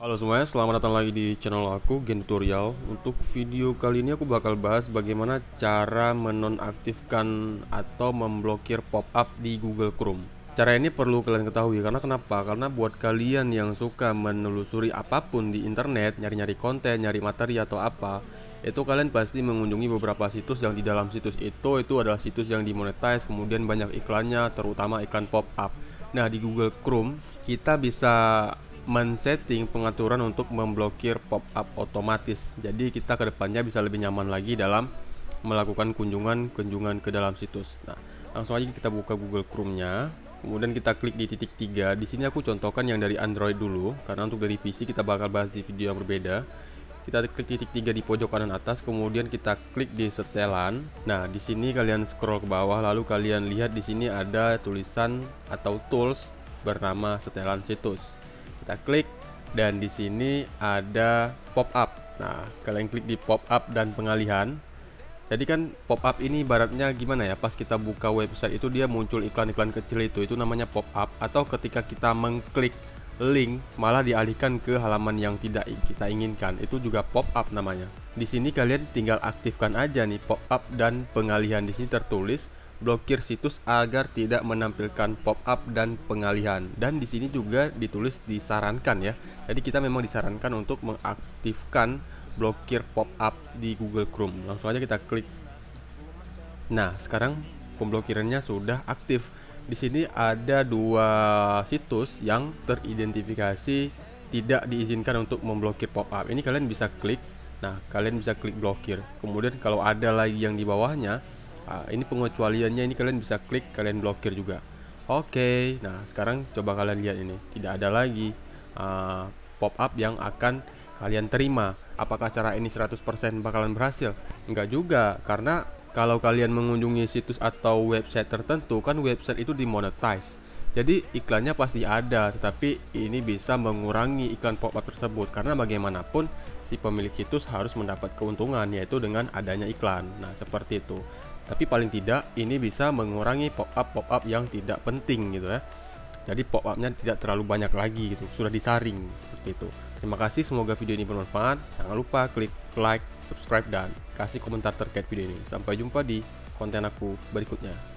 Halo semuanya, selamat datang lagi di channel aku, Gen Tutorial. Untuk video kali ini aku bakal bahas bagaimana cara menonaktifkan atau memblokir pop-up di Google Chrome. Cara ini perlu kalian ketahui, karena kenapa? Karena buat kalian yang suka menelusuri apapun di internet, nyari-nyari konten, nyari materi atau apa, itu kalian pasti mengunjungi beberapa situs yang di dalam situs itu adalah situs yang dimonetize, kemudian banyak iklannya, terutama iklan pop-up. Nah, di Google Chrome kita bisa men-setting pengaturan untuk memblokir pop-up otomatis. Jadi kita kedepannya bisa lebih nyaman lagi dalam melakukan kunjungan ke dalam situs. Nah, langsung aja kita buka Google Chrome-nya. Kemudian kita klik di titik 3. Di sini aku contohkan yang dari Android dulu, karena untuk dari PC kita bakal bahas di video yang berbeda. Kita klik titik 3 di pojok kanan atas, kemudian kita klik di setelan. Nah, di sini kalian scroll ke bawah, lalu kalian lihat di sini ada tulisan atau tools bernama setelan situs. Kita klik dan di sini ada pop-up. Nah, kalian klik di pop-up dan pengalihan. Jadi kan pop-up ini ibaratnya gimana ya? Pas kita buka website itu dia muncul iklan-iklan kecil itu namanya pop-up, atau ketika kita mengklik link malah dialihkan ke halaman yang tidak kita inginkan. Itu juga pop-up namanya. Di sini kalian tinggal aktifkan aja nih pop-up dan pengalihan. Di sini tertulis blokir situs agar tidak menampilkan pop-up dan pengalihan. Dan di sini juga ditulis disarankan ya. Jadi kita memang disarankan untuk mengaktifkan blokir pop-up di Google Chrome. Langsung aja kita klik. Nah, sekarang pemblokirannya sudah aktif. Di sini ada dua situs yang teridentifikasi tidak diizinkan untuk memblokir pop-up. Ini kalian bisa klik. Nah, kalian bisa klik blokir. Kemudian kalau ada lagi yang di bawahnya, ini pengecualiannya, ini kalian bisa klik, kalian blokir juga. Oke, nah sekarang coba kalian lihat ini, tidak ada lagi pop-up yang akan kalian terima. Apakah cara ini 100% bakalan berhasil? Enggak juga, karena kalau kalian mengunjungi situs atau website tertentu, kan website itu dimonetize. Jadi iklannya pasti ada, tetapi ini bisa mengurangi iklan pop-up tersebut, karena bagaimanapun si pemilik situs harus mendapat keuntungan, yaitu dengan adanya iklan. Nah, seperti itu. Tapi paling tidak ini bisa mengurangi pop-up yang tidak penting gitu ya. Jadi pop-upnya tidak terlalu banyak lagi gitu, sudah disaring seperti itu. Terima kasih, semoga video ini bermanfaat. Jangan lupa klik like, subscribe, dan kasih komentar terkait video ini. Sampai jumpa di konten aku berikutnya.